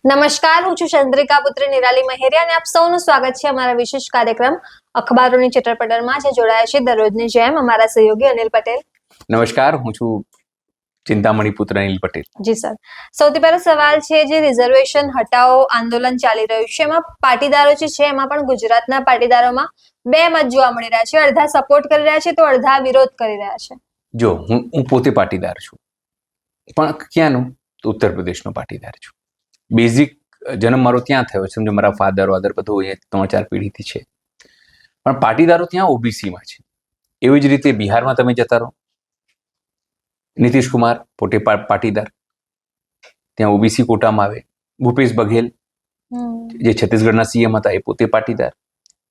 નમસ્કાર, હું છું ચંદ્રિકા પુત્રી નિરાલી મહેરિયા અને આપ સૌનું સ્વાગત છે અમારા વિશેષ કાર્યક્રમ અખબારોની ચટરપટરમાં જે જોડાયા છે દરરોજની જેમ અમારા સહયોગી અનિલ પટેલ. નમસ્કાર, હું છું ચિંતામણી પુત્ર અનિલ પટેલ. જી સર, સૌથી પહેલો સવાલ છે જે રિઝર્વેશન હટાવો આંદોલન ચાલી રહ્યું છે એમાં પાટીદારો જે છે એમાં પણ ગુજરાતના પાટીદારોમાં બે મત જોવા મળી રહ્યા છે. અડધા સપોર્ટ કરી રહ્યા છે તો અડધા વિરોધ કરી રહ્યા છે. જો હું પોતે પાટીદાર છું, પણ ક્યાંનો? ઉત્તર પ્રદેશનો પાટીદાર છું. બેઝિક જન્મ મારો ત્યાં થયો છે, સમજો મારા ફાધર વાધર બધું એ 3-4 પેઢીથી છે, પણ પાટીદારો ત્યાં ઓબીસીમાં છે. એવી જ રીતે બિહારમાં તમે જતા રહો, નીતિશ કુમાર પોતે પાટીદાર, ત્યાં ઓબીસી કોટામાં આવે. ભૂપેશ બઘેલ જે છત્તીસગઢના સીએમ હતા એ પોતે પાટીદાર,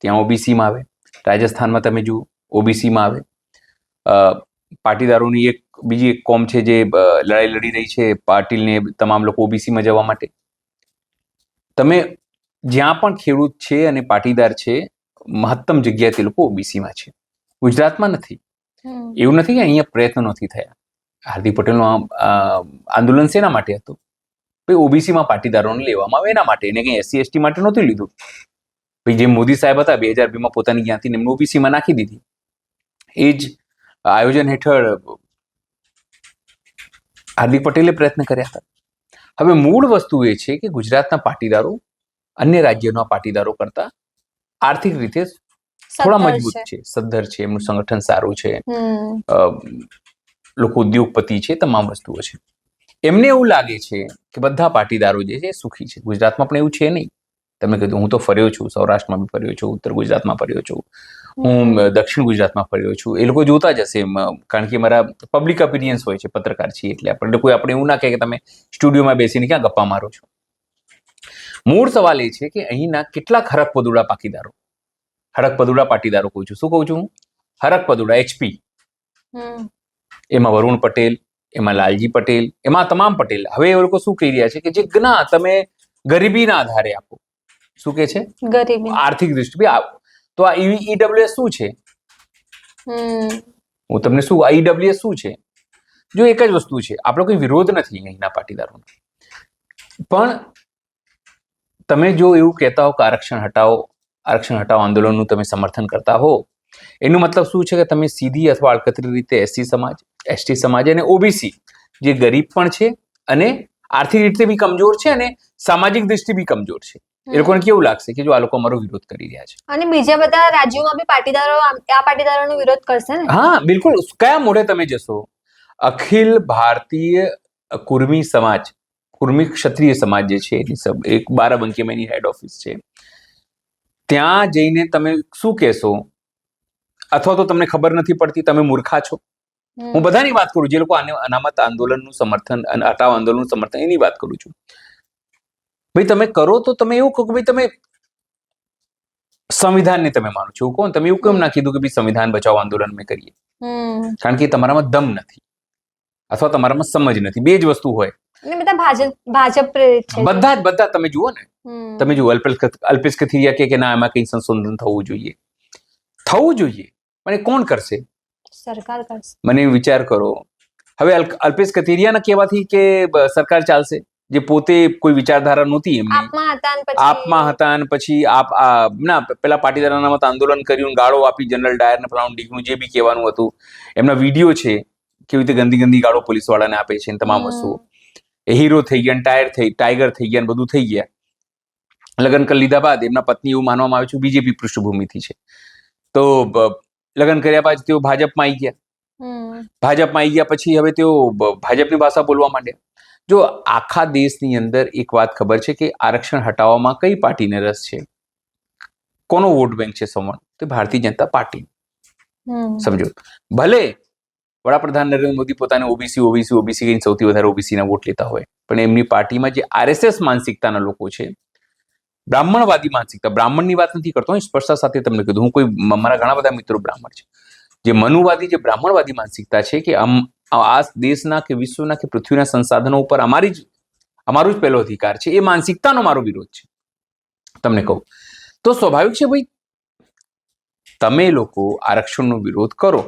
ત્યાં ઓબીસીમાં આવે. રાજસ્થાનમાં તમે જુઓ ઓબીસીમાં આવે. પાટીદારોની બીજી એક કોમ છે જે લડાઈ લડી રહી છે, પાટીલને તમામ લોકો ઓબીસીમાં જવા માટે. તમે જ્યાં પણ ખેડૂત છે અને પાટીદાર છે, મહત્તમ જગ્યાએ તે લોકો ઓબીસીમાં છે. ગુજરાતમાં નથી. એવું નથી કે અહીંયા પ્રયત્નો નથી થયા. હાર્દિક પટેલનું આંદોલન શેના માટે હતું? ભાઈ ઓબીસીમાં પાટીદારોને લેવામાં આવે એના માટે, એને કંઈ એસસી એસટી માટે નહોતું લીધું. ભાઈ જે મોદી સાહેબ હતા 2002માં પોતાની જ્ઞાતિને એમને ઓબીસીમાં નાખી દીધી. એ જ આયોજન હેઠળ હાર્દિક પટેલે પ્રયત્ન કર્યા હતા. હવે મૂળ વસ્તુ એ છે કે ગુજરાતના પાટીદારો અન્ય રાજ્યોના પાટીદારો કરતા આર્થિક રીતે થોડા મજબૂત છે, સદ્ધર છે, એમનું સંગઠન સારું છે, લોકો ઉદ્યોગપતિ છે, તમામ વસ્તુઓ છે. એમને એવું લાગે છે કે બધા પાટીદારો જે છે સુખી છે. ગુજરાતમાં પણ એવું છે નહીં. તમે કીધું હું તો ફર્યો છું, સૌરાષ્ટ્રમાં બી ફર્યો છું, ઉત્તર ગુજરાતમાં ફર્યો છું, હું દક્ષિણ ગુજરાતમાં ફર્યો છું. એ લોકો જોતા જ હશે, કારણ કે મારા પબ્લિક ઓપિનિયન્સ હોય છે, પત્રકાર છીએ એટલે આપણે એવું ના કહે કે તમે સ્ટુડિયોમાં બેસીને ક્યાં ગપ્પા મારો છો. મૂળ સવાલ એ છે કે અહીંના કેટલાક હરકપદુડા પાટીદારો કહું છું. શું કહું છું હું? હરકપદુડા HP, એમાં વરુણ પટેલ, એમાં લાલજી પટેલ, એમાં તમામ પટેલ. હવે એ લોકો શું કહી રહ્યા છે કે જે ના તમે ગરીબીના આધારે આપો. શું કે છે? ગરીબી, આર્થિક દૃષ્ટિ. તો આ ઈડબ્લ્યુએસ શું છે? હું તમને શું ઈડબ્લ્યુએસ શું છે? જો એક જ વસ્તુ છે, આપણો કોઈ વિરોધ નથી અહીંના પાટીદારોનો, પણ તમે જો એવું કહેતા હો કે આરક્ષણ હટાવો આંદોલનનું તમે સમર્થન કરતા હો, એનું મતલબ શું છે કે તમે સીધી અથવા આડકતરી રીતે એસસી સમાજ, એસટી સમાજ અને ઓબીસી જે ગરીબ પણ છે અને આર્થિક રીતે બી કમજોર છે અને સામાજિક દ્રષ્ટિ બી કમજોર છે, એ લોકોને કેવું લાગશે કે જો આ લોકો અમારો વિરોધ કરી રહ્યા છે. અને બીજા બધા રાજ્યોમાં બી પાટીદારો આ પાટીદારોનો વિરોધ કરશે ને? હા, બિલકુલ. કયા મોઢે તમે જશો? અખિલ ભારતીય કુર્મી સમાજ, કુર્મી ક્ષત્રિય સમાજ જે છે એક બારાબંકીમાં એની હેડ ઓફિસ છે, ત્યાં જઈને તમે શું કહેશો? અથવા તો તમને ખબર નથી પડતી, તમે મૂર્ખા છો. હું બધાની વાત કરું, જે લોકો અનામત આંદોલનનું સમર્થન અને હટાવ આંદોલનનું સમર્થન, એની વાત કરું છું. ભાઈ તમે કરો તો તમે એવું કહો કે ભાઈ તમે સંવિધાનને તમે માનો છો. કોણ? તમે એવું કેમ ના કીધું કે ભાઈ સંવિધાન બચાવો આંદોલન અમે કરીએ? કારણ કે તમારામાં દમ નથી અથવા તમારામાં સમજ નથી. બે જ વસ્તુ હોય. ભાજપ પ્રેરિત છે બધા. તમે જુઓ ને, તમે જુઓ અલ્પેશ કથિરિયા કે ના એમાં કઈ સંશોધન થવું જોઈએ, પણ કોણ કરશે? સરકાર કરશે. મને વિચાર કરો, હવે અલ્પેશ કથિરિયાના કહેવાથી કે સરકાર ચાલશે? જે પોતે કોઈ વિચારધારા નહોતી એમની, આપમાં હતા અને પછી પેલા પાટીદાર અનામત આંદોલન કર્યું, ગાળો આપી જનરલ ડાયર ને ફલાણું ઢીકણું જે બી કહેવાનું હતું. એમના વિડીયો છે કેવી રીતે ગંદી ગાળો પોલીસ વાળાને આપે છે, તમામ વસ્તુઓ. એ હીરો થઈ ગયા, ટાઈગર થઈ ગયા, બધું થઈ ગયા. લગ્ન કરી લીધા બાદ એમના પત્ની એવું માનવામાં આવે છે બીજેપી પૃષ્ઠભૂમિથી છે, તો લગ્ન કર્યા બાદ તેઓ ભાજપમાં આવી ગયા પછી હવે તેઓ ભાજપની ભાષા બોલવા માંડ્યા. જો આખા દેશની અંદર એક વાત ખબર છે કે આરક્ષણ હટાવવામાં કઈ પાર્ટીને રસ છે, કોનો વોટ બેંક છે સૌમાં? તો ભારતીય જનતા પાર્ટી. સમજો, ભલે વડાપ્રધાન નરેન્દ્ર મોદી પોતાને ઓબીસી કઈ સૌથી વધારે ઓબીસીના વોટ લેતા હોય, પણ એમની પાર્ટીમાં જે આરએસએસ માનસિકતાના લોકો છે, બ્રાહ્મણવાદી માનસિકતા, બ્રાહ્મણની વાત નથી કરતો, સ્પષ્ટતા સાથે તમને કીધું, મારા ઘણા બધા મિત્રો બ્રાહ્મણ છે, જે મનુવાદી, જે બ્રાહ્મણવાદી માનસિકતા છે કે આ દેશના કે વિશ્વના કે પૃથ્વીના સંસાધનો ઉપર અમારું જ પહેલો અધિકાર છે, એ માનસિકતાનો મારો વિરોધ છે. તમને કહું તો સ્વાભાવિક છે ભાઈ, તમે લોકો આરક્ષણનો વિરોધ કરો,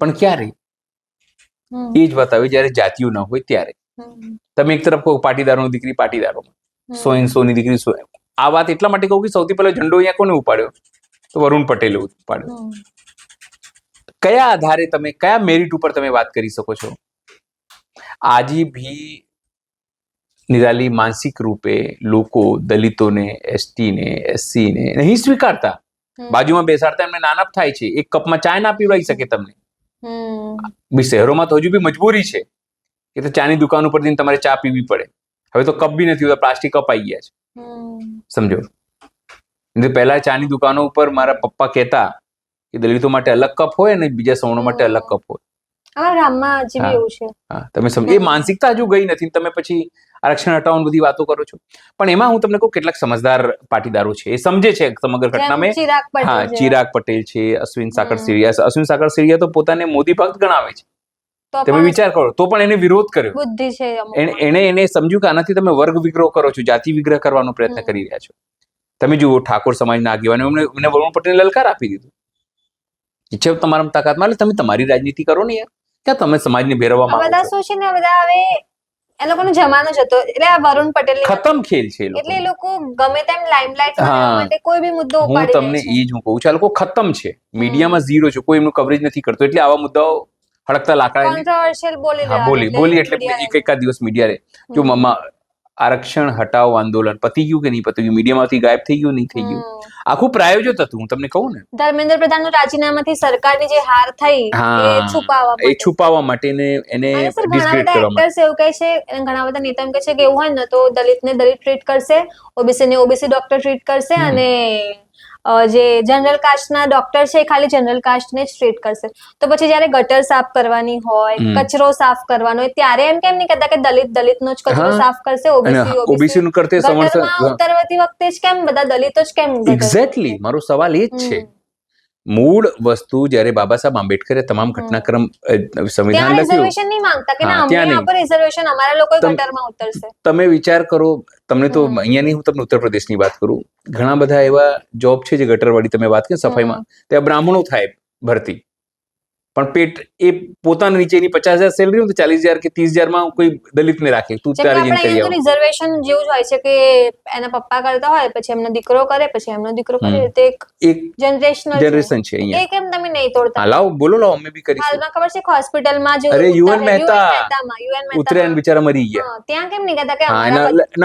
પણ ક્યારે? એ જ વાત આવે જ્યારે જાતિઓ ન હોય ત્યારે. તમે એક તરફ કહો પાટીદારોની દીકરી પાટીદારોમાં, સોની દીકરી આ વાત એટલા માટે કહું કે સૌથી પહેલો ઝંડો અહીંયા કોને ઉપાડ્યો? તો વરુણ પટેલે ઉપાડ્યો. કયા આધારે તમે કયા મેરિટ ઉપર તમે વાત કરી શકો છો? આજે ભી નિરાલી માનસિક રૂપે લોકો દલિતોને, એસટીને, એસસીને નહીં સ્વીકારતા, બાજુમાં બેસાડતા એમને નાનપ થાય છે. એક કપમાં ચાય ના પીવડાવી શકે તમને. બી શહેરોમાં તો હજુ બી મજબૂરી છે કે તો ચાની દુકાન ઉપર જઈને તમારે ચા પીવી પડે. હવે તો કપ બી નથી હોતા, પ્લાસ્ટિક કપ આવી ગયા છે. સમજો, પહેલા ચાની દુકાનો ઉપર મારા પપ્પા કહેતા કે દલિતો માટે અલગ કપ હોય અને બીજા સવર્ણો માટે અલગ કપ હોય. તમે સમજો, એ માનસિકતા હજુ ગઈ નથી. તમે પછી આરક્ષણ હટાવવાની બધી વાતો કરો છો. પણ એમાં હું તમને કહું, કેટલાક સમજદાર પાટીદારો છે, એ સમજે છે સમગ્ર ઘટનામાં. હા, ચિરાગ પટેલ છે, અશ્વિન સાકર સિરિયા તો પોતાને મોદી ભક્ત ગણાવે છે. તમે વિચાર કરો, તો પણ એને વિરોધ કર્યો. એને સમજ્યું કે આનાથી તમે વર્ગ વિગ્રહ કરો છો, જાતિ વિગ્રહ કરવાનો પ્રયત્ન કરી રહ્યા છો. તમે જુઓ, ઠાકોર સમાજના આગેવાનો એમને વરુણ પટેલને લલકાર આપી દીધું. ઈચ્છે તમારા તાકાતમાં, એટલે તમે તમારી રાજનીતિ કરો ને યાર. ક્યાં તમે સમાજને ભેરવવા માંગો છો? બધા શું છે ને, બધા હવે એ લોકોનો જમાનો જ હતો, એટલે આ વરુણ પટેલ ખતમ ખેલ છે. એટલે એ લોકો ગમે તેમ લાઇમલાઇટ માટે કોઈ બી મુદ્દો ઉપાડી લે છે. હું તમને એ જ હું કહું છું, આ લોકો ખતમ છે, મીડિયામાં ઝીરો છે, કોઈ એમનું કવરેજ નથી કરતો. એટલે આવા મુદ્દાઓ હડકતા લાકડા કોન્ટ્રોવર્શિયલ બોલી એટલે એકાદ દિવસ મીડિયા રે જો આરક્ષણ હટાવો આંદોલન પતી ગયું કે નહીં પતી ગયું, મીડિયામાંથી ગાયબ થઈ ગયું નહીં થઈ ગયું, આખું પ્રાયોજિત હતું. હું તમને કહું ને, ધર્મેન્દ્ર પ્રધાનનું રાજીનામાથી સરકારની જે હાર થઈ એ છુપાવવા માટે એને ડિસ્ક્રેડિટ કરવા માટે એવું કહે છે, ઘણા બધા નેતા એમ કહે છે કે એવું હોય ને તો દલિતને દલિત ટ્રીટ કરશે, ઓબીસી ને ઓબીસી ડોક્ટર ટ્રીટ કરશે, અને જે જનરલ કાસ્ટના ડોક્ટર છે ખાલી જનરલ કાસ્ટને જ ટ્રીટ કરશે. તો પછી જયારે ગટર સાફ કરવાની હોય, કચરો સાફ કરવાનો હોય, ત્યારે એમ કેમ નહીં કહેતા કે દલિતનો જ કચરો સાફ કરશે, ઓબીસી નું કરતે ઉતરતી વખતે જ કેમ બધા દલિતો જ કેમ? એક્ઝેક્ટલી મારો સવાલ એ જ છે. મૂળ વસ્તુ જ્યારે બાબા સાહેબ આંબેડકરે તમામ ઘટનાક્રમ સંવિધાન લખ્યું, રિઝર્વેશન નહીં માંગતા કે ના અમને यहाँ पर રિઝર્વેશન અમારા લોકો ગટરમાં ઉતરશે. તમે વિચાર કરો, તમને તો અહીંયા નહીં, હું તમને ઉત્તર પ્રદેશની વાત કરું. ઘણા બધા એવા જોબ છે જે ગટરવાળી તમે વાત કરી સફાઈમાં, ત્યાં બ્રાહ્મણો થાય ભરતી, પણ પેટ એ પોતાના નીચેની 50,000 સેલરી હોય તો 40,000 કે 30,000 કોઈ દલિતને રાખે. તું તારે જઈને કરી આવ. રિઝર્વેશન જેવું જ હોય છે કે એના પપ્પા કરતા હોય, પછી એમનો દીકરો કરે, પછી એમનો દીકરો કરે. તે એક જનરેશન છે અહીંયા. એ કેમ તમે નહીં તોડતા? લાવો બોલો, લાવો અમે બી કરીશું. હાલમાં ખબર છે હોસ્પિટલમાં જે અરે યુએન મહેતા ઉતરેન બિચારા મરી ગયા, ત્યાં કેમ નહીં કહેતા કે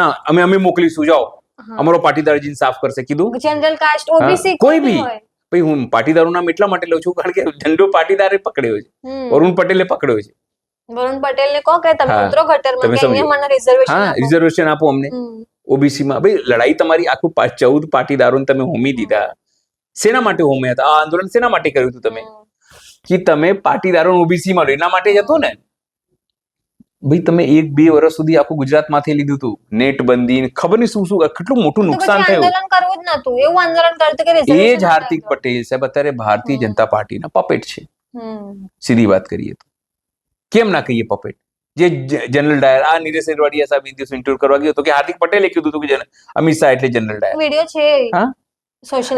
ના અમે મોકલીશું, જાઓ અમારો પાટીદાર જીન સાફ કરશે. કીધું જનરલ કાસ્ટ ઓબીસી કોઈ બી. ભાઈ હું પાટીદારનું નામ એટલા માટે લઉં છું કારણ કે ઝંડો પાટીદારે પકડ્યો છે, વરુણ પટેલે પકડ્યો છે. વરુણ પટેલને કહો કે તમે ઉતરો ગટરમાં, કે અહીંયા મને રિઝર્વેશન આપો. હા, રિઝર્વેશન આપો અમને ઓબીસીમાં. ભાઈ લડાઈ તમારી આખું 14 પાટીદારોને તમે હોમી દીધા. શેના માટે હોમ્યા હતા? આ આંદોલન શેના માટે કર્યું હતું તમે? કે તમે પાટીદારોને ઓબીસીમાં લો એના માટે જ હતું ને. ભાઈ તમે 1-2 વર્ષ સુધી આખું ગુજરાત માથે લીધું હતું, નેટ બંધી, ખબર નહીં શું શું, કેટલું મોટું નુકસાન થયું. આંદોલન કરવું જ નતું, એવું આંદોલન કરતું કે એ જ હાર્દિક પટેલ સાહેબ અત્યારે ભારતીય જનતા પાર્ટીના પપેટ છે. સીધી વાત કરીએ તો કેમ ના કહીએ પપેટ? જે જનરલ ડાયર આ નીરેશ એરવાડિયા સાહેબ દિવસ ઇન્ટરવ્યુ કરવા ગયો તો કે હાર્દિક પટેલે કીધું હતું કે અમિત શાહ એટલે જનરલ ડાયર. વિડિયો છે, હા,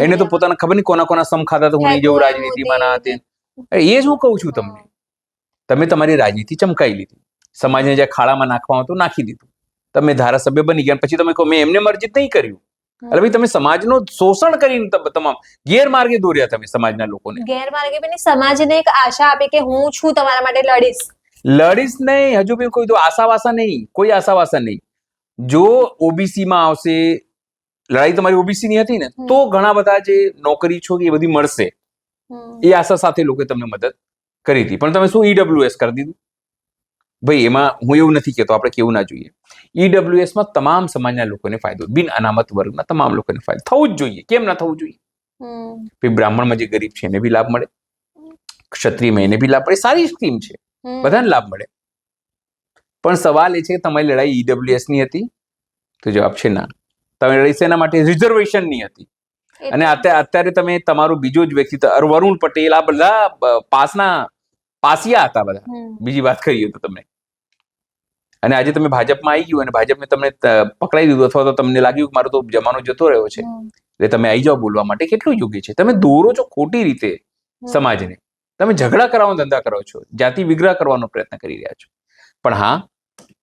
એને તો પોતાના ખબર નહીં કોના કોના સમ ખાતા તો હું નહીં જવું રાજનીતિમાં ના હતી. એ જ હું કહું છું તમને. તમે તમારી રાજનીતિ ચમકાઈ લીધી, સમાજને જ્યાં ખાડામાં નાખવા હતું નાખી દીધું, તમે ધારાસભ્ય બની ગયા, પછી તમે કહો મેં એમને મર્જિત નહીં કર્યું. એટલે ભાઈ તમે સમાજનું શોષણ કરીને તમામ ગેરમાર્ગે દોર્યા તમે સમાજના લોકોને. ગેરમાર્ગે બની સમાજને એક આશા આપી કે હું છું તમારા માટે લડીશ નહીં. હજુ બી કોઈ તો આશાવાસા નહીં, કોઈ આશાવાસા નહીં. જો ઓબીસીમાં આવશે, લડાઈ તમારી ઓબીસીની હતી ને, તો ઘણા બધા જે નોકરી છો એ બધી મળશે, એ આશા સાથે લોકોએ તમને મદદ કરી હતી. પણ તમે શું ઈડબ્લ્યુએસ કરી દીધું? ભાઈ એમાં હું એવું નથી કહેતો આપણે કેવું ના જોઈએ. ઈડબ્લ્યુએસમાં તમામ સમાજના લોકોને ફાયદો, બિન અનામત વર્ગના તમામ લોકોને ફાયદો થવું જ જોઈએ. કેમ ના થવું જોઈએ? ભાઈ બ્રાહ્મણમાં જે ગરીબ છે એને બી લાભ મળે, ક્ષત્રિયમાં એને બી લાભ મળે, સારી સ્કીમ છે, બધાને લાભ મળે. પણ સવાલ એ છે કે તમારી લડાઈ ઈડબ્લ્યુએસ ની હતી? તો જવાબ છે ના. તમે લડાઈ શેના માટે? રિઝર્વેશન ની હતી. અને અત્યારે તમે તમારો બીજો જ વ્યક્તિ વરુણ પટેલ, આ બધા પાસિયા હતા બધા. બીજી વાત કરીએ તો તમે, અને આજે તમે ભાજપમાં આવી ગયું અને ભાજપને તમને પકડાઈ દીધું, અથવા તો તમને લાગ્યું કે મારો તો જમાનો જતો રહ્યો છે, એટલે તમે આવી જાઓ બોલવા માટે. કેટલું યોગ્ય છે? તમે દોરો છો ખોટી રીતે સમાજને, તમે ઝઘડા કરાવવાનો ધંધા કરો છો, જાતિ વિગ્રહ કરવાનો પ્રયત્ન કરી રહ્યા છો. પણ હા,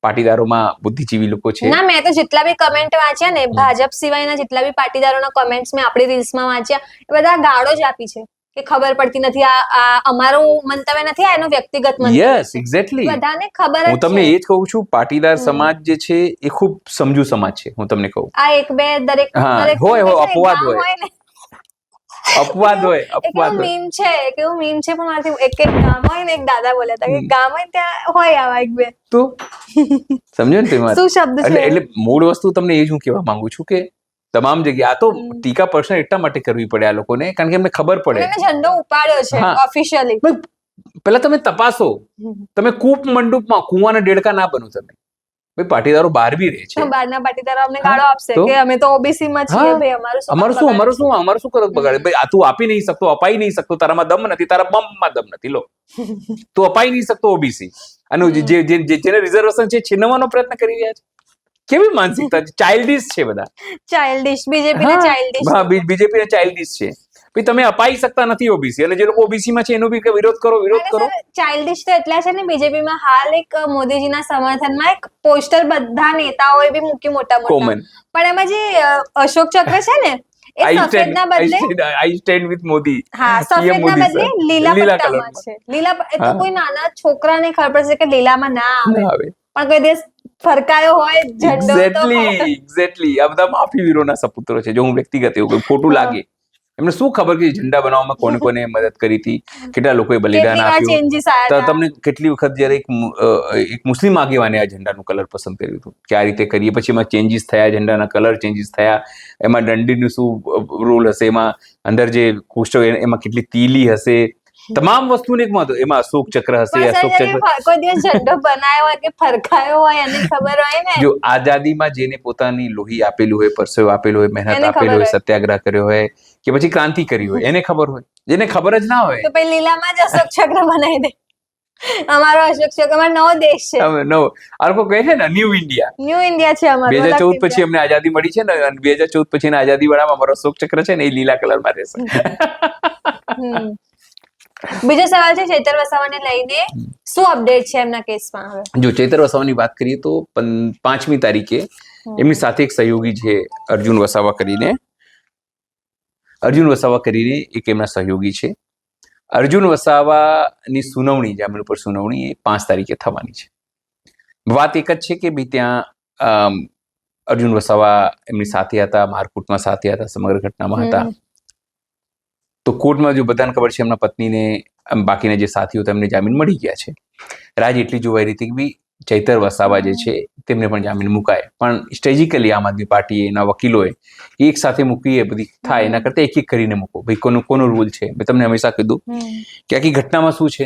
પાટીદારોમાં બુદ્ધિજીવી લોકો છે. ના, મેં તો જેટલા બી કમેન્ટ વાંચ્યા ને, ભાજપ સિવાયના જેટલા બી પાટીદારોના કમેન્ટ્સ મેં આપણી રીલ્સમાં વાંચ્યા, એ બધા ગાળો જ આપી છે કે ખબર પડતી નથી, આ અમારું મંતવ્ય નથી, આ એનો વ્યક્તિગત મંતવ્ય યસ, છે. એક્ઝેક્ટલી. બધાને ખબર હું જ તમને છે. એ જ કહું છું, પાટીદાર સમાજ જે છે એ ખૂબ સમજુ સમાજ છે. હું તમને કહું, આ એક બે દરેક હા, હોય અપવાદ હોય, ને અપવાદ હોય, અપવાદ હોય. મીમ છે, કેવું મીમ છે, પણ મારાથી એક ગામ હોય ને, એક દાદા બોલ્યા હતા કે ગામ હોય ત્યાં હોય આવા એક બે. તો સમજો ને તમારે શું શબ્દ છે? એટલે મૂળ વસ્તુ તમને એ જ હું કહેવા માંગુ છું કે તમામ જગ્યાએ આ તો ટીકા પર્સનલ એટલા માટે કરવી પડે આ લોકોને, કારણ કે એમને ખબર પડે. અને ઝંડો ઉપાડ્યો છે હા. ઓફિશિયલી. પેલા તમે તપાસો, તમે કૂપ મંડપમાં કુવાના દેડકા ના બનો. તમે ભાઈ પાટીદારો બહાર બી રહે છે, બહારના પાટીદારો અમને ગાળો આપશે તો? કે અમે તો ઓબીસી માં છીએ, ભાઈ અમારું શું કરત બગાડે? ભાઈ આ તું આપી નહીં શકતો, અપાઈ નહીં શકતો, તારામાં દમ નથી, તારા બમમાં દમ નથી. લો, તું અપાઈ નહીં શકતો ઓબીસી, અને જેને રિઝર્વેશન છે છીનવાનો પ્રયત્ન કરી રહ્યા છે. કેવી માનસિકતા છે, ચાઇલ્ડિશ છે બધા. ચાઇલ્ડિશ, બીજેપી ના ચાઇલ્ડિશ. હા, બીજેપી ના ચાઇલ્ડિશ છે. ભાઈ તમે અપાઈ શકતા નથી ઓબીસી, અને જે લોકો ઓબીસી માં છે એનો બી વિરોધ કરો. ચાઇલ્ડિશ તો એટલા છે ને, બીજેપી માં હાલ એક મોદીજીના સમર્થનમાં એક પોસ્ટર બધા નેતાઓએ બી મૂકી મોટા કોમન, પણ એમાં જે અશોક ચક્ર છે ને, એ સફેદના બદલે આઈ સ્ટેન્ડ વિથ મોદી. હા, સફેદના બદલે લીલા પટ્ટામાં છે. લીલા તો કોઈ નાના છોકરાને ખબર પડશે કે લીલામાં ના આવે, પણ કોઈ દેશ ફરકાયો હોય ઝંડો તો એક્ઝેક્ટલી. આ બધા માફી વીરોના સપુત્રો છે. જો હું વ્યક્તિગત એવું કોઈ ખોટું લાગે, એમને શું ખબર કે ઝંડા બનાવવામાં કોને કોને મદદ કરી હતી, કેટલા લોકોએ બલિદાન આપ્યું. તમને કેટલી વખત જયારે એક મુસ્લિમ આગેવાને આ ઝંડાનું કલર પસંદ કર્યું હતું કે આ રીતે કરીએ, પછી એમાં ચેન્જીસ થયા, ઝંડાના કલર ચેન્જીસ થયા, એમાં દંડીનું શું રોલ હશે, એમાં અંદર જે કોષ્ટક એમાં કેટલી તીલી હશે, તમામ વસ્તુને એક મહત્વ, એમાં અશોક ચક્ર હશે. અશોક ચક્ર કોઈ દિવસ ઝંડો બનાવ્યો હોય કે ફરકાયો હોય એને ખબર હોય ને. જો આઝાદીમાં જેને પોતાની લોહી આપેલું હોય, પરસેવો આપેલો હોય, મહેનત આપેલો હોય, સત્યાગ્રહ કર્યો હોય કે પછી ક્રાંતિ કરી હોય, એને ખબર હોય. જેને ખબર જ ના હોય તો પછી લીલામાં જ અશોક ચક્ર બનાવી દે. અમારો અશોક ચક્ર, અમારો નવો દેશ છે. આ લોકો કહે છે ને ન્યૂ ઇન્ડિયા છે અમારું. 2014 પછી અમને આઝાદી મળી છે ને, 2014 પછી આઝાદી વાળામાં અમારો અશોક ચક્ર છે ને, એ લીલા કલરમાં રહેશે. બીજો સવાલ છે ચૈતર વસાવાને લઈને, શું અપડેટ છે એમના કેસમાં હવે? જો ચૈતર વસાવાની વાત કરીએ તો 5મી તારીખે એમની સાથે એક સહયોગી છે, અર્જુન વસાવા કરીને એક એમના સહયોગી છે. અર્જુન વસાવાની સુનાવણી, જામીન ઉપર સુનાવણી એ 5 તારીખે થવાની છે. વાત એક જ છે કે ભાઈ ત્યાં અર્જુન વસાવા એમની સાથે હતા, મારકુટમાં સાથે હતા, સમગ્ર ઘટનામાં હતા. તો કોર્ટમાં જો બધાને ખબર છે, એમના પત્નીને બાકીના જે સાથીઓ તેમને જામીન મળી ગયા છે. રાજ એટલી જોવાઈ રહી હતી કે ભાઈ ચૈતર વસાવા જે છે તેમને પણ જામીન મુકાય, પણ સ્ટ્રેટેજિકલી આમ આદમી પાર્ટીએ, એના વકીલોએ એક સાથે મૂકીએ, બધી થાય એના કરતા એક એક કરીને મૂકો. ભાઈ કોનો રૂલ છે? મેં તમને હંમેશા કીધું કે આખી ઘટનામાં શું છે,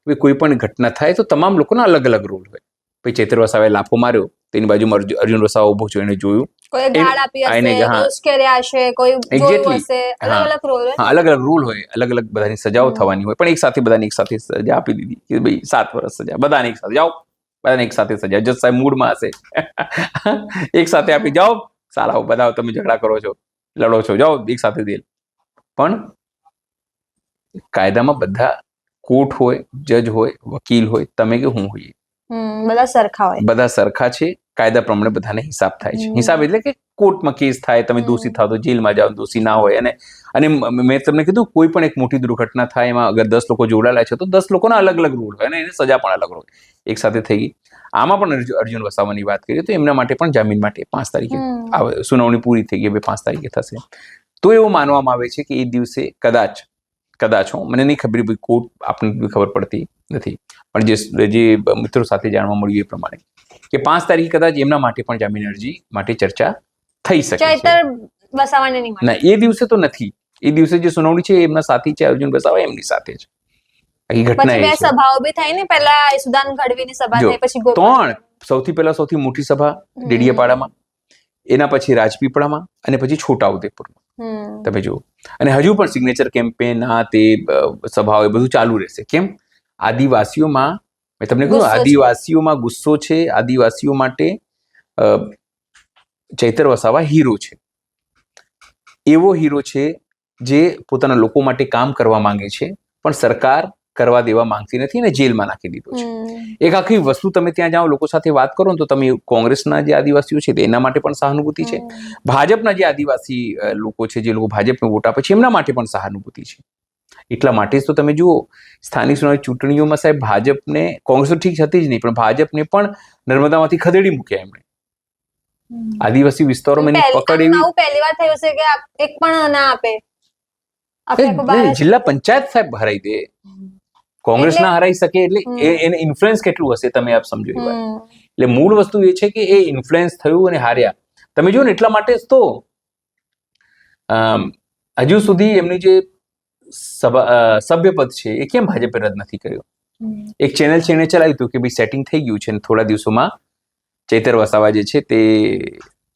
ભાઈ કોઈ પણ ઘટના થાય તો તમામ લોકોના અલગ અલગ રૂલ હોય. ભાઈ ચૈતર વસાવાએ લાફો માર્યો, તેની બાજુમાં અર્જુન વસાવા ઉભો છે, એને જોયું, કોઈ ગાળ આપી હશે, ઉશ્કેર્યા હશે, કોઈ જોયું હશે, અલગ અલગ રૂલ હોય, અલગ અલગ બધાની સજાઓ થવાની હોય, પણ એક સાથે બધાને એક સાથે સજા આપી દીધી કે ભાઈ 7 વર્ષ સજા, બધાને એક સાથે જાઓ, બધાને એક સાથે સજા. જજ સાહેબ મૂડમાં હશે, એક સાથે આપી જાઓ, સાલા બધા તમે ઝઘડા કરો છો, લડો છો, જાઓ એક સાથે દે. પણ કાયદામાં બધા કોર્ટ હોય, જજ હોય, વકીલ હોય, તમે કે હું હોઈએ, બધા સરખા છે. કાયદા પ્રમાણે બધાને હિસાબ થાય છે. હિસાબ એટલે કે કોર્ટમાં કેસ થાય, તમે દોષી થાવ તો જેલમાં જાઓ, દોષી ના હોય. અને મેં તમને કીધું, કોઈ પણ એક મોટી દુર્ઘટના થાય, એમાં અગર 10 લોકો જોડાયેલા છે તો 10 લોકોના અલગ અલગ રૂલ હોય અને એની સજા પણ અલગ હોય. એક સાથે થઈ ગઈ. આમાં પણ અર્જુન વસાવાની વાત કરીએ તો એમના માટે પણ જામીન માટે 5 તારીખે સુનાવણી પૂરી થઈ ગઈ, 5 તારીખે થશે. તો એવું માનવામાં આવે છે કે એ દિવસે કદાચ મને નહીં ખબર, કોર્ટ આપણને ખબર પડતી નથી, પણ જે મિત્રો સાથે જાણવા મળ્યું એ પ્રમાણે કે 5 તારીખે કદાચ એમના માટે પણ જામીન અરજી માટે ચર્ચા થઈ શકે છે. ચૈતર વસાવાને નહીં મળે. ના, એ દિવસે તો નથી. એ દિવસે જે સુનાવણી છે એમના સાથી છે, અર્જુન વસાવા એમની સાથે છે. આખી ઘટના પછી 2 સભાઓ બી થઈ ને, પહેલા સુદાન ગઢવીની સભા થઈ, પછી 3 સૌથી મોટી સભા ડેડિયાપાડામાં, એના પછી રાજપીપળામાં, અને પછી છોટાઉદેપુરમાં. તમે જુઓ, અને હજુ પણ સિગ્નેચર કેમ્પેન, આ તે સભાઓ બધું ચાલુ રહેશે. કેમ? આદિવાસીઓમાં, મેં તમને કહ્યું, આદિવાસીઓમાં ગુસ્સો છે. આદિવાસીઓ માટે ચૈતર વસાવા હીરો છે. એવો હીરો છે જે પોતાના લોકો માટે કામ કરવા માંગે છે, પણ સરકાર કરવા દેવા માંગતી નથી અને જેલમાં નાખી દીધો છે. એક આખી વસ્તુ તમે ત્યાં જાઓ, લોકો સાથે વાત કરો ને તો તમે કોંગ્રેસના જે આદિવાસીઓ છે એના માટે પણ સહાનુભૂતિ છે, ભાજપના જે આદિવાસી લોકો છે, જે લોકો ભાજપને વોટ આપે છે, એમના માટે પણ સહાનુભૂતિ છે. એટલા માટે જ તો તમે જુઓ સ્થાનિક સ્વરાજ્ય ચૂંટણીઓમાં સાહેબ ભાજપને, કોંગ્રેસ તો ઠીક હતી જ નહીં, પણ ભાજપને પણ નર્મદામાંથી ખદેડી મૂક્યા એમણે. આદિવાસી વિસ્તારોમાં એની પકડ એવી. પહેલી વાર થયું છે કે એક પણ ના આપે. જિલ્લા પંચાયત સાહેબ હરાઈ દે, કોંગ્રેસ ના હરાઈ શકે એટલે એને ઇન્ફ્લુઅન્સ કેટલું હશે તમે આપ સમજો એ વાત. એટલે મૂળ વસ્તુ એ છે કે એ ઇન્ફ્લુઅન્સ થયું અને હાર્યા. તમે જો ને એટલા માટે જ તો હજુ સુધી એમની જે સભ્યપદ છે એ કેમ ભાજપે રદ નથી કર્યો. એક ચેનલ છે એને ચલાવ્યું હતું કે ભાઈ સેટિંગ થઈ ગયું છે અને થોડા દિવસોમાં ચૈતર વસાવા જે છે તે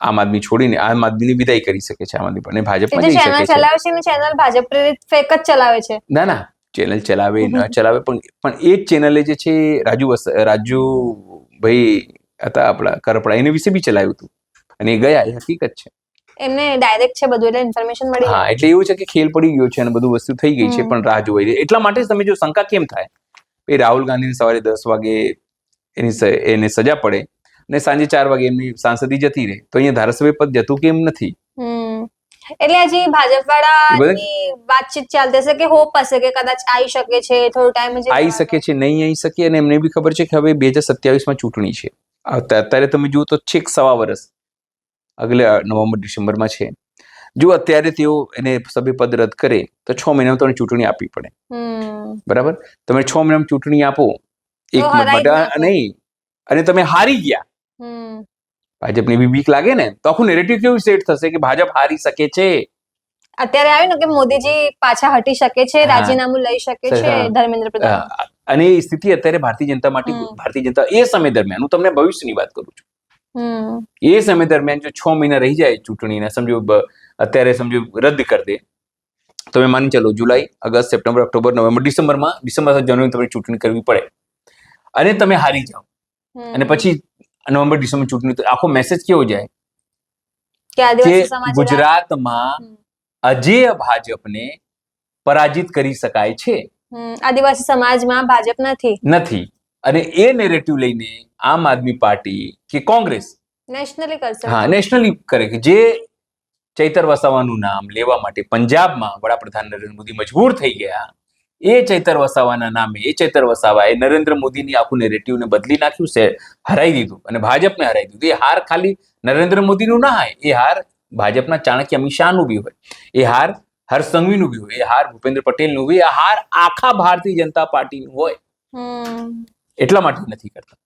આમ આદમી છોડીને આમ આદમીની વિદાય કરી શકે છે, આમ આદમી પણ ભાજપમાં જઈ શકે છે. ચલાવે છે ને ચેનલ ભાજપ પ્રેરિત ફેક જ ચલાવે છે. ના ચેનલ ચલાવે ન ચલાવે પણ એ જ ચેનલે જે છે રાજુભાઈ હતા આપણા કરપડા, એને વિશે બી ચલાવ્યું હતું અને એ ગયા, એ હકીકત છે. એમને ડાયરેક્ટ છે બધું એટલે ઇન્ફોર્મેશન મળી. હા, એટલે એવું છે કે ખેલ પડી ગયો છે અને બધું વસ્તુ થઈ ગઈ છે, પણ રાહ જોવાઈ. એટલા માટે જ તમે જો શંકા કેમ થાય એ રાહુલ ગાંધીને સવારે 10 વાગે એને સજા પડે અને સાંજે 4 વાગે એમની સાંસદી જતી રહે, તો અહીંયા ધારાસભ્ય પદ જતું કેમ નથી? એટલે હજી ભાજપ વાળાની વાતચીત ચાલતી હશે કે હોપ હશે કે કદાચ આવી શકે છે, થોડો ટાઈમ આવી શકે છે, નહીં આવી શકે. અને એમને બી ખબર છે કે હવે 2027માં ચૂંટણી છે. અત્યારે તમે જુઓ તો છેક 1.25 વર્ષ અગલે નવેમ્બર ડિસેમ્બરમાં છે. જો અત્યારે તેઓ એને સભ્યપદ રદ કરે તો 6 મહિનામાં તમને ચૂંટણી આપવી પડે. બરાબર, તમે 6 મહિનામાં ચૂંટણી આપો એક મત નહીં અને તમે હારી ગયા, ભાજપને બી બીક લાગે ને, તો આખું નેરેટિવ કેવું સેટ થશે કે ભાજપ હારી શકે છે. અત્યારે આવ્યું ને કે મોદીજી પાછા હટી શકે છે, રાજીનામું લઈ શકે છે ધર્મેન્દ્ર પ્રધાન. અને એ સ્થિતિ અત્યારે ભારતીય જનતા એ સમય દરમિયાન, હું તમને ભવિષ્યની વાત કરું છું, એ સમય દરમિયાન જો 6 મહિના રહી જાય ચૂંટણીને, સમજો અત્યારે સમજો રદ કરી દે, તમે માની ચાલો July, August, September, October, November, December, January તમે ચૂંટણી કરવી પડે અને તમે હારી જાઓ અને પછી નવેમ્બર, ડિસેમ્બર ચૂંટણી, તો આખો મેસેજ કેવો જાય કે ગુજરાતમાં અજેય ભાજપને પરાજિત કરી શકાય છે. આદિવાસી સમાજમાં ભાજપ નથી. અને એ નેરેટિવ લઈને આમ આદમી પાર્ટી કે કોંગ્રેસ નેશનલી કરશે. હા, નેશનલી કરે કે જે ચૈતર વસાવાનું નામ લેવા માટે પંજાબમાં વડાપ્રધાન નરેન્દ્ર મોદી મજબૂર થઈ ગયા, એ ચૈતર વસાવાના નામે એ ચૈતર વસાવાએ નરેન્દ્ર મોદીની આખું નેરેટિવને બદલી નાખ્યું છે, હરાઈ દીધું અને ભાજપને હરાઈ દીધું. એ હાર ખાલી નરેન્દ્ર મોદીનું ના હોય, એ હાર ભાજપના ચાણક્ય અમિત શાહનું બી હોય, એ હાર હર્ષ સંઘવીનું બી હોય, એ હાર ભૂપેન્દ્ર પટેલનું બી, એ હાર આખા ભારતીય જનતા પાર્ટીનું હોય. એટલા માટે નથી કરતા.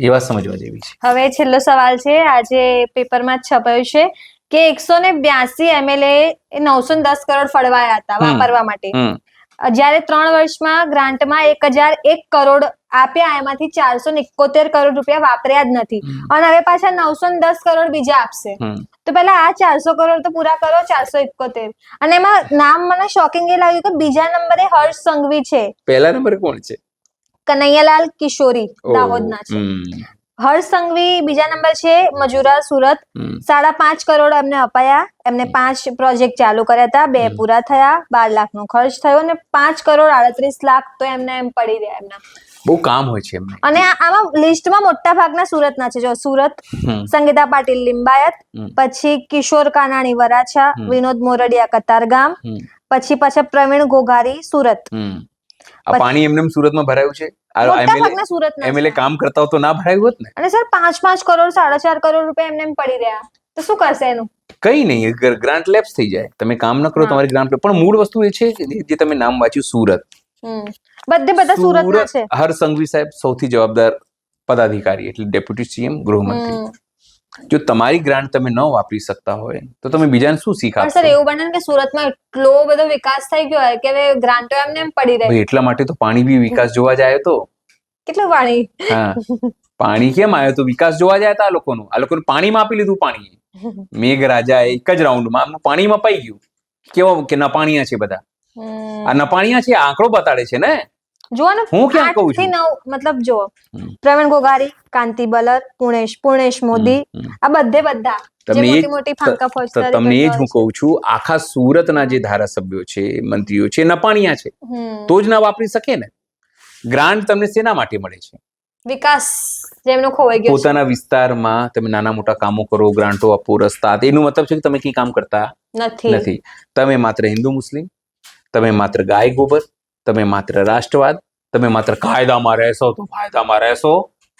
એ વાત સમજવા જેવી છે. હવે છેલ્લો સવાલ છે, આજે પેપરમાં છપાયું છે કે 182 MLA 910 કરોડ ફળવાયા હતા વાપરવા માટે, જ્યારે 3 વર્ષમાં ગ્રાન્ટમાં 1001 કરોડ આપ્યા, એમાંથી 471 કરોડ રૂપિયા વાપર્યા જ નથી અને હવે પાછા 910 કરોડ બીજા આપશે. તો પેલા આ 400 કરોડ તો પૂરા કરો, 471. અને એમાં નામ મને શોકિંગ એ લાગ્યું કે બીજા નંબરે હર્ષ સંઘવી છે, પહેલા નંબરે કોણ છે? કનૈયાલાલ કિશોરી દાહોદના છે. હર્ષ સંઘવી બીજા નંબર છે, મજૂરા સુરત. 5.5 કરોડ એમને અપાયા, એમને 5 પ્રોજેક્ટ ચાલુ કર્યા હતા, 2 પૂરા થયા, 12 લાખનો ખર્ચ થયો અને 5 કરોડ 38 લાખ તો એમને એમ પડી રહ્યા. એમના બહુ કામ હોય છે એમને. અને આમાં લિસ્ટમાં મોટા ભાગના સુરતના છે. જો સુરત, સંગીતા પાટીલ લિંબાયત, પછી કિશોર કાનાણી વરાછા, વિનોદ મોરડિયા કતારગામ, પછી પાછા પ્રવીણ ઘોઘારી સુરત. પાણી એમને સુરતમાં ભરાયું છે. એમએલએ કામ કરતા તો ના ભરાયું હોત ને. અને સર 5 કરોડ 4.5 કરોડ રૂપિયા એમને પડી રહ્યા, તો શું કરશે એનું? કઈ નહીં, ગ્રાન્ટ લેપ્સ થઈ જાય, તમે કામ ન કરો તમારી ગ્રાન્ટ. પણ મૂળ વસ્તુ એ છે જે તમે નામ વાંચ્યું સુરત, બધા સુરતના છે. હર્ષ સંઘવી સાહેબ સૌથી જવાબદાર પદાધિકારી, એટલે ડેપ્યુટી સીએમ, ગૃહમંત્રી. જો તમારી ગ્રાન્ટ તમે ન વાપરી શકતા હોય તો તમે બીજાને શું શીખ આપશો? સર એવું બને કે સુરતમાં એટલો બધો વિકાસ થઈ ગયો હોય કે હવે ગ્રાન્ટો એમને એમ પડી રહે. એટલા માટે તો પાણી બી વિકાસ જોવા જાય તો કેટલું પાણી, હા, પાણી કેમ આવ્યો તો વિકાસ જોવા જાય તો આ લોકોનું પાણીમાં આપી લીધું. પાણી મેઘરાજા એક જ રાઉન્ડમાં પાણીમાં પાઈ ગયું. કેવો કે નપાણીયા છે બધા, આ નપાણીયા છે, આંકડો બતાડે છે ને. જો ને હું ક્યાં કહું 8 થી છું? 9 મતલબ જો પ્રવીણ ગોગારી, કાંતિ બલર, પુણેશ મોદી, આ બધા જે તમને મોટી મોટી ફાંકા ફોજદારી તમને એ જ કરતા હું કહું છું, આખા સુરતના જે ધારાસભ્યો છે, મંત્રીઓ છે, નપાણિયા છે, હમ. તો જ ના વાપરી શકે ને. ગ્રાન્ટ તમને શેના માટે મળે છે? વિકાસ જેમનો ખોવાઈ ગયો છે. પોતાના વિસ્તારમાં તમે નાના મોટા કામો કરો, ગ્રાન્ટો આપો, રસ્તા, એનું મતલબ છે કે તમે કઈ કામ કરતા નથી. તમે માત્ર હિન્દુ મુસ્લિમ, તમે માત્ર ગાય ગોબર, તમે માત્ર રાષ્ટ્રવાદ, તમે માત્ર કાયદામાં રહેશો તો ફાયદામાં રહેશો,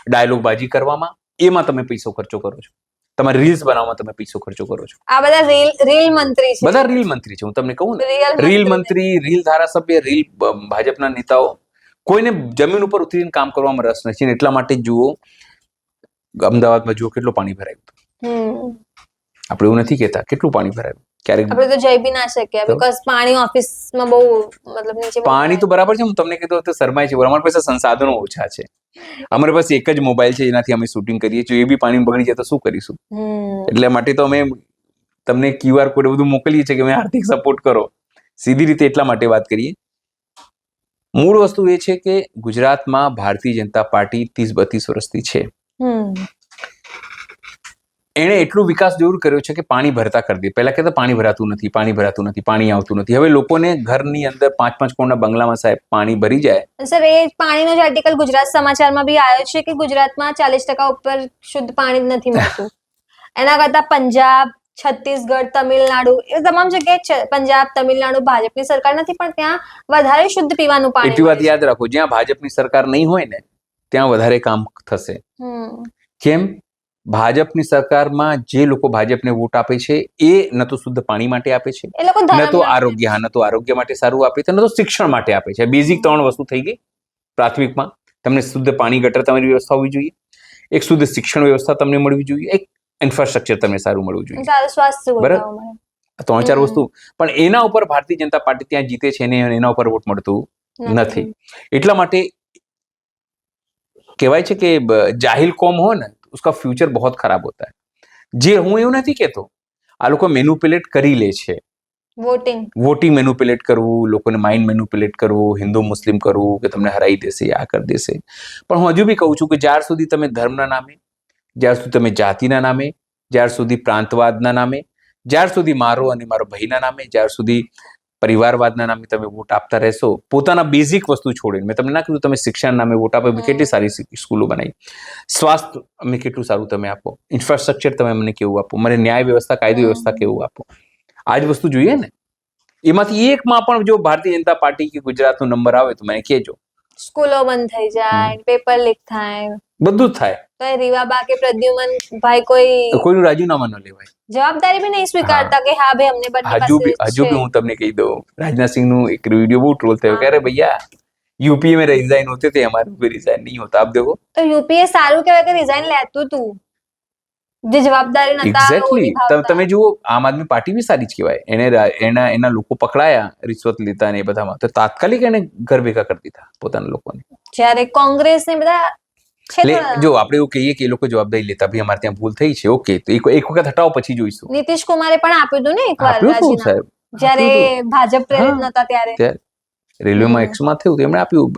ડાયલોગબાજી કરવામાં, એમાં તમે પૈસો ખર્ચો કરો છો. તમારી રીલ્સ બનાવવામાં તમે પૈસો ખર્ચો કરો છો. આ બધા રીલ મંત્રી છે. બધા રીલ મંત્રી છે. હું તમને કહું ને, Real રીલ મંત્રી મંત્રી, રીલ ધારાસભ્ય, રીલ ભાજપના નેતાઓ, કોઈને જમીન ઉપર ઉતરીને કામ કરવામાં રસ નથી. અને એટલા માટે જ જુઓ, અમદાવાદમાં જુઓ કેટલું પાણી ભરાયું હતું. આપણે એવું નથી કહેતા, કેટલું પાણી ભરાયું. ક્યારેક આપણે તો જઈ બી ના શકીએ બીકોઝ પાણી ઓફિસમાં બહુ મતલબ નીચે પાણી તો બરાબર છે. હું તમને કીધું તો શરમાય છે. અમારી પાસે સંસાધનો ઓછા છે. અમારી પાસે એક જ મોબાઈલ છે, એનાથી અમે શૂટિંગ કરીએ છીએ. એ બી પાણી બગડી જાય તો શું કરીશું? એટલે માટે તો અમે તમને QR કોડ બધું મોકલીએ છીએ કે અમે આર્થિક સપોર્ટ કરો. સીધી રીતે એટલા માટે વાત કરીએ. મૂળ વસ્તુ એ છે કે ગુજરાતમાં ભારતીય જનતા પાર્ટી 30-32 વર્ષથી છે. એણે એટલું વિકાસ જરૂર કર્યો છે કે પાણી ભરતા કરી દે. પહેલા કહેતા પાણી ભરાતું નથી, પાણી આવતું નથી. હવે લોકોને ઘરની અંદર 5-5 કરોડના બંગલામાં સાહેબ પાણી ભરી જાય. સર, એ પાણીનો જ આર્ટિકલ ગુજરાત સમાચારમાં બી આવ્યો છે કે ગુજરાતમાં 40% ઉપર શુદ્ધ પાણી જ નથી મળતું. એના કરતા પંજાબ, છત્તીસગઢ, તમિલનાડુ, એ તમામ જગ્યાએ છે. પંજાબ, તમિલનાડુ ભાજપની સરકાર નથી, પણ ત્યાં વધારે શુદ્ધ પીવાનું પાણી. એટલી વાત યાદ રાખો, જ્યાં ભાજપની સરકાર નહીં હોય ને ત્યાં વધારે કામ થશે. કેમ? ભાજપની સરકારમાં જે લોકો ભાજપને વોટ આપે છે એ ન તો શુદ્ધ પાણી માટે આપે છે, ન તો આરોગ્ય માટે સારું આપે છે, ન તો શિક્ષણ માટે આપે છે. બેઝિક 3 વસ્તુ થઈ ગઈ પ્રાથમિકમાં. તમને શુદ્ધ પાણી, ગટર તમારી વ્યવસ્થા હોવી જોઈએ, એક શુદ્ધ શિક્ષણ વ્યવસ્થા તમને મળવી જોઈએ, એક ઇન્ફ્રાસ્ટ્રક્ચર તમને સારું મળવું જોઈએ. સારું સ્વાસ્થ્ય બરાબર, 3-4 વસ્તુ. પણ એના ઉપર ભારતીય જનતા પાર્ટી ત્યાં જીતે છે ને એના ઉપર વોટ મળતું નથી. એટલા માટે કહેવાય છે કે જાહિલ કોમ હો ને उसका फ्यूचर बहुत खराब होता है. જે હું એવું નથી કહેતો, આ લોકો મેન્યુપ્યુલેટ કરી લે છે. વોટિંગ મેન્યુપ્યુલેટ કરવું, લોકોને માઇન્ડ મેન્યુપ્યુલેટ કરવું, હિન્દુ મુસ્લિમ કરવું કે તમને હરાઈ દેશે, આ કરી દેશે. પણ હું હજુ બી કહું છું કે જ્યાર સુધી તમે ધર્મના નામે, જ્યાર સુધી તમે જાતિના નામે, જ્યાર સુધી પ્રાંતવાદના નામે, જ્યાર સુધી મારો અને મારો ભાઈના નામે, જ્યાર સુધી પરિવારવાદના નામે તમે વોટ આપતા રહેશો, પોતાના બેઝિક વસ્તુ છોડીને, મેં તમને ના કીધું તમે શિક્ષણ નામે વોટ આપો, કેટલી સારી સ્કૂલો બનાવી, સ્વાસ્થ્ય અમે કેટલું સારું તમે આપો, ઇન્ફ્રાસ્ટ્રક્ચર તમે અમને કેવું આપો, મને ન્યાય વ્યવસ્થા, કાયદો વ્યવસ્થા કેવું આપો. આ જ વસ્તુ જોઈએ ને. એમાંથી એકમાં પણ જો ભારતીય જનતા પાર્ટી કે ગુજરાતનો નંબર આવે તો મને કહેજો. સ્કૂલો બંધ થઈ જાય, પેપર લીક થાય, બધું જ થાય. તો રીવાબા કે પ્રદ્યુમન ભાઈ કોઈનું રાજીનામા ન લેવાય, જવાબદારી બી નહીં સ્વીકારતા કે હા ભાઈ અમને બંને પાસે હજુ બી હું તમને કહી દઉં, રાજનાથ સિંહનું એક વિડીયો બહુ ટ્રોલ થયો કે અરે ભૈયા यूपी में रिजाइन होते थे, हमारे भी रिजाइन नहीं होता. आप देखो तो यूपीए साરું કહેવાય કે રિઝાઇન લેતું તું, જે જવાબદારી નતા એક્ઝેક્ટલી. તમે જુઓ, આમ આદમી પાર્ટી બી સારી જ કહેવાય. એના લોકો પકડાયા રિશ્વત લેતા ને એ બધામાં, તો તાત્કાલિક એને ઘર ભેગા કરી દીધા પોતાના લોકોને. જ્યારે કોંગ્રેસ ને બધા જો આપણે એવું કહીએ કે એ લોકો જવાબદારી લેતા, ભાઈ અમારે ત્યાં ભૂલ થઈ છે, ઓકે, તો એક વખત હટાવો પછી જોઈશું. નીતિશ કુમારે પણ આપ્યું હતું ને એકવાર સાહેબ, જ્યારે ભાજપ પ્રેરિત નતા ત્યારે રેલવેમાં 100 થયું એમણે આપ્યું.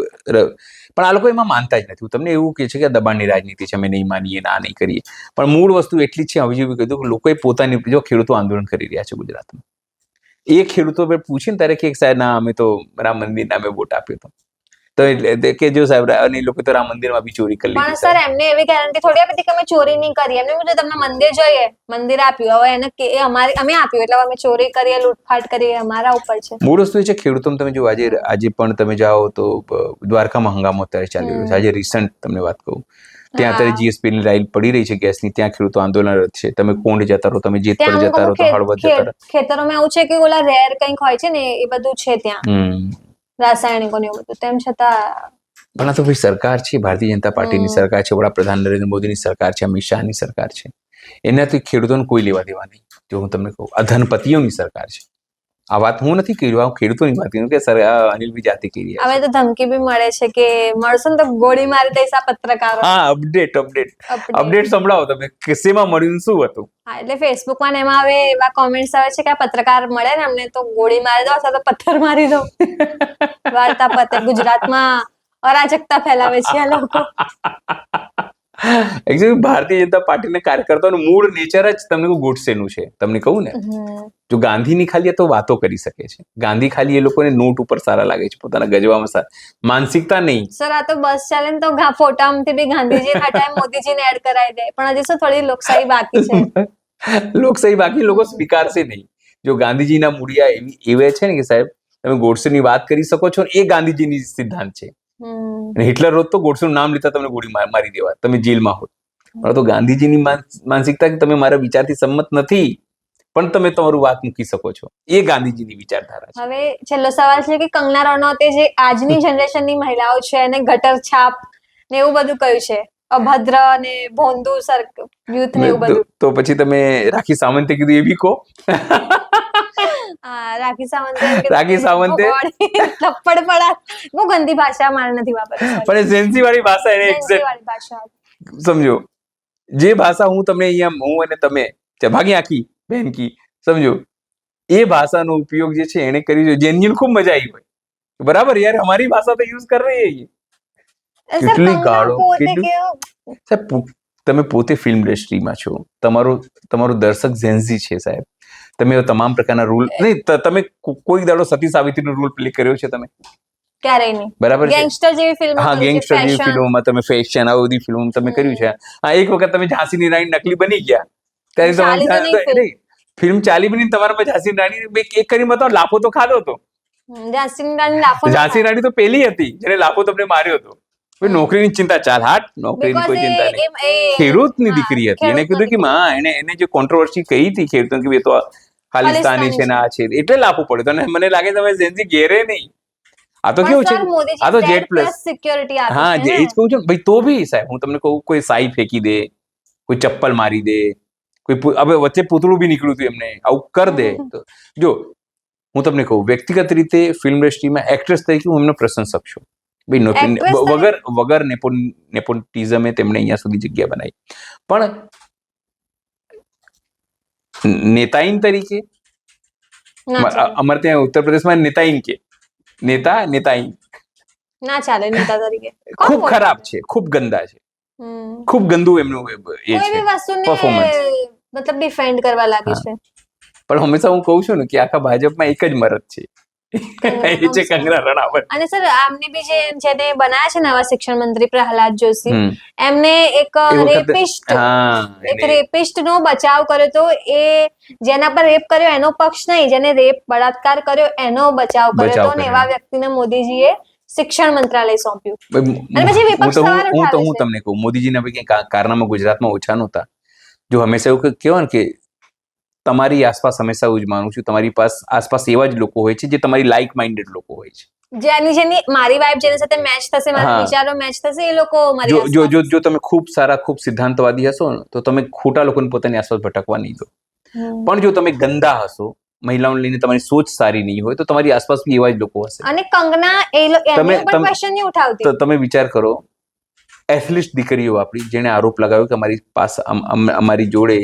પણ આ લોકો એમાં માનતા જ નથી. તમને એવું કહે છે કે દબાણની રાજનીતિ છે, અમે નહીં માનીએ, ના નહીં કરીએ. પણ મૂળ વસ્તુ એટલી જ છે, હવે જેવું કીધું કે લોકોએ પોતાની, જો ખેડૂતો આંદોલન કરી રહ્યા છે ગુજરાતમાં, એ ખેડૂતો પૂછીને ત્યારે કે સાહેબ ના અમે તો રામ મંદિર નામે વોટ આપ્યો હતો, તો એટલે કે જો સાહેબ અને લોકો તો રામ મંદિરમાં બી ચોરી કરી લીધી. પણ સર એમને એવી ગેરંટી થોડી આપી હતી કે અમે ચોરી નહીં કરી. એમને એવું તમને મંદિર જોઈએ, મંદિર આપ્યું, હવે એને અમે આપ્યું એટલે અમે ચોરી કરીએ, લૂંટફાટ કરીએ, અમારા ઉપર છે. મૂળ વસ્તુ એ છે ખેડૂતો. તમે જો આજે પણ તમે જાઓ તો દ્વારકામાં હંગામો અત્યારે ચાલી રહ્યો છે. આજે રિસન્ટ તમને વાત કહું, ત્યાં અત્યારે GSP ની લાઈન પડી રહી છે ગેસની, ત્યાં ખેડૂતો આંદોલનરત છે. તમે કોંડ જતા રહો, તમે જેતપુર જતા રહો, તો હળવદ જતા રહો, ખેતરોમાં એવું છે કે ઓલા રેર કંઈક હોય છે ને એ બધું છે ત્યાં, રાસાયણિકો ને એવું બધું. તેમ છતાં પણ આ તો ભાઈ સરકાર છે, ભારતીય જનતા પાર્ટીની સરકાર છે, વડાપ્રધાન નરેન્દ્ર મોદીની સરકાર છે, અમિત શાહની સરકાર છે. એનાથી ખેડૂતોને કોઈ લેવા દેવા નહીં. જો હું તમને કહું, અધનપતિઓની સરકાર છે. આ વાત હું નથી કહી રહ્યો, ખેડૂતોની વાત કહી કે સર અનિલભાઈ જાતે કહી રહ્યા છે. હવે તો ધમકી બી મળે છે કે મળશે ને તો ગોળી મારી દઈશ આ પત્રકારો. હા, અપડેટ સંભળાવો તમે, કિસ્સેમાં મળ્યું શું હતું. હા, એટલે ફેસબુકમાં ને એમાં હવે એવા કોમેન્ટ્સ આવે છે કે આ પત્રકાર મળે ને અમને તો ગોળી મારી દો અથવા તો પથ્થર મારી દો. વાર્તા પતે. ગુજરાતમાં અરાજકતા ફેલાવે છે આ લોકો. એકચ્યુઅલી ભારતીય જનતા પાર્ટીના કાર્યકર્તાઓનું મૂળ નેચર જ તમને કહું ગોડસેનું છે. તમને કહું ને, જો ગાંધીની ખાલી તો વાતો કરી શકે છે. ગાંધી ખાલી એ લોકોને નોટ ઉપર સારા લાગે છે, પોતાના ગજવામાં સારા, માનસિકતા નહીં. સર આ તો બસ ચાલે ને તો ફોટામાંથી બી ગાંધીજી હટાય મોદીજીને એડ કરાવી દે, પણ હજી શું થોડી લોકશાહી બાકી છે. લોકશાહી બાકી લોકો સ્વીકારશે નહીં. જો ગાંધીજીના મૂળિયા એવા છે ને કે સાહેબ તમે ગોડસેની વાત કરી શકો છો, એ ગાંધીજીની સિદ્ધાંત છે. હિટલર હોત તો ગોડસેનું નામ લેતા તમને ગોળી મારી દેવા, તમે જેલમાં હોત. પણ તો ગાંધીજીની માનસિકતા કે તમે મારા વિચારથી સંમત નથી પણ તમે તમારું વાત મૂકી શકો છો, એ ગાંધીજીની વિચારધારા છે. હવે છેલ્લો સવાલ છે કે કંગના રનૌતે જે આજની જનરેશનની મહિલાઓ છે એને ગટર છાપ ને એવું બધું કહ્યું છે, અભદ્ર ને ભોંદુ યુથ ને એવું બધું, તો પછી તમે રાખી સાવંતે કીધું એ બી કહો. રાખી સાવંતે થપ્પડ પડા બહુ ગંદી ભાષા મારે નથી વાપરવી, પણ ઝેન્સી વાળી ભાષા એને એક્ઝેક્ટ ભાષા સમજો. જે ભાષા હું તમને અહીંયા હું અને તમે ભાગી આખી બહેન કી સમજો, એ ભાષાનો ઉપયોગ જે છે એને કરી, જેન્યુઅલ ખૂબ મજા આવી હોય, બરાબર યાર હમારી ભાષા તો યુઝ કર રહી હૈ. કેટલી ગાળો, તમે પોતે ફિલ્મ ઇન્ડસ્ટ્રીમાં છો, તમારો દર્શક ઝેન્ઝી છે સાહેબ. તમે તમામ પ્રકારના રૂલ નહીં, તમે કોઈ દાડો સતી સાવિત્રીનો રૂલ પ્લે કર્યો છે તમે? ક્યારેય નહીં. બરાબર છે. ગેંગસ્ટર જેવી ફિલ્મો, હા ગેંગસ્ટર જેવી ફિલ્મોમાં તમે ફેશન આ બધી ફિલ્મો તમે કર્યું છે. હા એક વખત તમે ઝાંસીની રાણી નકલી બની ગયા, ત્યારે તમારે ફિલ્મ ચાલી બની, તમારા ઝાંસી રાણી એક કરી બતાવો, લાફો તો ખાધો હતો. ઝાંસી રાણી તો પેલી હતી જેને લાફો તમને માર્યો હતો. નોકરીની ચિંતા, ચાલ હાટ, નોકરીની કોઈ ચિંતા નહીં. ખેડૂતની દીકરી હતી, એને કીધું કે એને જે કોન્ટ્રોવર્સી કહી હતી ખેડૂતો કે તો ખાલિસ્તાની છે ને આ છે, એટલે લાફો પડ્યો. અને મને લાગે તમે ઝેન્ઝી ઘેરે નહીં. આ તો કેવું છે, આ તો જેટ પ્લસ સિક્યોરિટી. હા જે જ કહું છું ભાઈ. તો બી સાહેબ હું તમને કહું, કોઈ સાઈ ફેંકી દે, કોઈ ચપ્પલ મારી દે, કોઈ હવે વચ્ચે પૂતળું બી નીકળ્યું હતું એમને, આવું કર દે. જો હું તમને કહું, વ્યક્તિગત રીતે ફિલ્મ ઇન્ડસ્ટ્રીમાં એક્ટ્રેસ તરીકે હું એમનો પ્રશંસક છું ભાઈ. વગર નેપોટિઝમે તેમણે અહીંયા સુધી જગ્યા બનાવી. પણ નેતાઈન તરીકે અમારે ત્યાં ઉત્તર પ્રદેશમાં નેતાઈન કે નેતાઈન ના ચાલે. નેતા તરીકે ખૂબ ખરાબ છે, ખૂબ ગંદા છે, ખૂબ ગંદુ એમનું એ છે પરફોર્મન્સ. મતલબ ડિફેન્ડ કરવા લાગે છે. પણ હંમેશા હું કહું છું ને કે આખા ભાજપમાં એક જ મરદ છે, એ છે કંગના રણાવત. અને સર આમને બી જેને બનાયા છે નવા શિક્ષણ મંત્રી પ્રહલાદ જોશી, એમને એક રેપિસ્ટ નો બચાવ કર્યો તો, એ જેના પર રેપ કર્યો એનો પક્ષ નહીં, જેને રેપ બળાત્કાર કર્યો એનો બચાવ કર્યો તો, એવા વ્યક્તિને મોદીજીએ શિક્ષણ મંત્રાલય સોંપ્યું. અને પછી વિપક્ષ સવાલ ઉઠાવે છે. હું તમને કહું, મોદીજીના કંઈ કારનામાં ગુજરાતમાં ઓછા નહોતા. જો હંમેશા એવું કહેવાય ને કે તમારી આસપાસ હંમેશા એવું જ માનું છું, તમારી આસપાસ એવા જ લોકો હોય છે જે તમારી લાઇક માઇન્ડેડ લોકો હોય છે, જેની મારી વાઇબ જેની સાથે મેચ થશે, મારા વિચારો મેચ થશે, એ લોકો મારી આસપાસ. જો તમે ખૂબ સારા, ખૂબ સિદ્ધાંતવાદી હશો ને તો તમે ખોટા લોકોને પોતાની આસપાસ ભટકવા નહીં દો. પણ જો તમે ગંદા હશો, મહિલાઓને લઈને તમારી સોચ સારી નહીં હોય, તો તમારી આસપાસ બી એવા જ લોકો હશે. અને કંગના એની ઉપર ક્વેશ્ચન નહીં ઉઠાવતી. તો તમે વિચાર કરો, એથલીટ દીકરીઓ આપણી, જેને આરોપ લગાવ્યો કે અમારી જોડે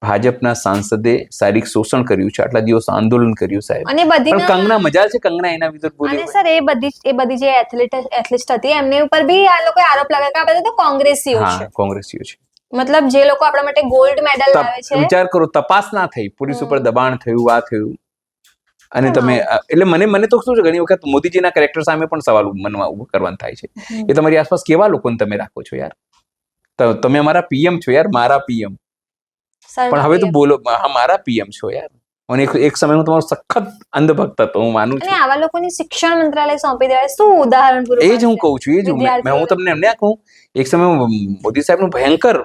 ભાજપના સાંસદે શારીરિક શોષણ કર્યું છે, આટલા દિવસ આંદોલન કર્યું સાહેબ. અને બધી કંગના મજા છે, કંગના એના વિરુદ્ધ બોલી. અને સર એ બધી જે એથલીટ હતી એમની ઉપર બી આ લોકો આરોપ લગાવ્યા કે આ બધા તો કોંગ્રેસીઓ છે. કોંગ્રેસીઓ છે, મતલબ જે લોકો આપણા માટે ગોલ્ડ મેડલ લાવે છે. વિચાર કરો, તપાસ ના થઈ, પોલીસ ઉપર દબાણ થયું, આ થયું. અને તમે એટલે મને તો શું છે, ઘણી વખત મોદીજીના કેરેક્ટર સામે પણ સવાલ મનમાં ઉભો કરવાનું થાય છે. એ તમારી આસપાસ કેવા લોકોને તમે રાખો છો યાર? તમે અમારા પીએમ છો યાર, મારા પીએમ. પણ હવે તો બોલો, હા મારા પીએમ છો યાર. અને એક સમય હું તમારો સખત અંધભક્ત હતો, હું માનું છું. અને આવા લોકોની શિક્ષણ મંત્રાલય સોંપી દેવાય, શું ઉદાહરણ પૂરું? એ જ હું કહું છું, હું તમને એમને કહું, એક સમય મોદી સાહેબનું ભયંકર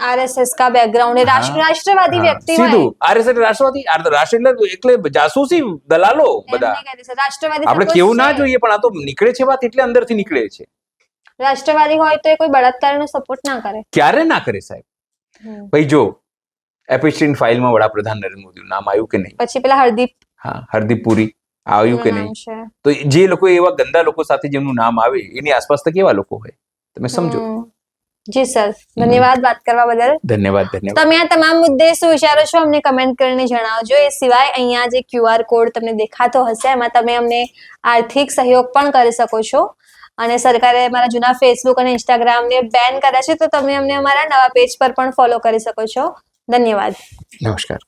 આરએસએસ કા બેકગ્રાઉન્ડ, રાષ્ટ્રવાદી વ્યક્તિ હોય. સીધું આરએસએસ રાષ્ટ્રવાદી, રાષ્ટ્ર એટલે જાસૂસી દલાલો બધા. આપણે કેવું ના જોઈએ, પણ આ તો નીકળે છે વાત, એટલે અંદરથી નીકળે છે. રાષ્ટ્રવાદી હોય તો એ કોઈ બળાત્કારનો સપોર્ટ ના કરે. ક્યારે ના કરે સાહેબ? ભાઈ જો એપિસ્ટીન ફાઇલમાં વડાપ્રધાન નરેન્દ્ર મોદીનું નામ આવ્યું કે નહીં? પછી પેલા હરદીપ પુરી આવ્યું કે નહીં? તો જે લોકો એવા ગંદા લોકો સાથે જેમનું નામ આવે, એની આસપાસ તો કેવા લોકો હોય તમે સમજો. જી સર, ધન્યવાદ વાત કરવા બદલ. ધન્યવાદ. તમે આ તમામ મુદ્દે શું વિચારો છો અમને કમેન્ટ કરીને જણાવજો. એ સિવાય અહીંયા જે QR કોડ તમને દેખાતો હશે એમાં તમે અમને આર્થિક સહયોગ પણ કરી શકો છો. અને સરકારે મારા જૂના ફેસબુક અને ઇન્સ્ટાગ્રામને બેન કર્યા છે, તો તમે અમને અમારા નવા પેજ પર પણ ફોલો કરી શકો છો. ધન્યવાદ. નમસ્કાર.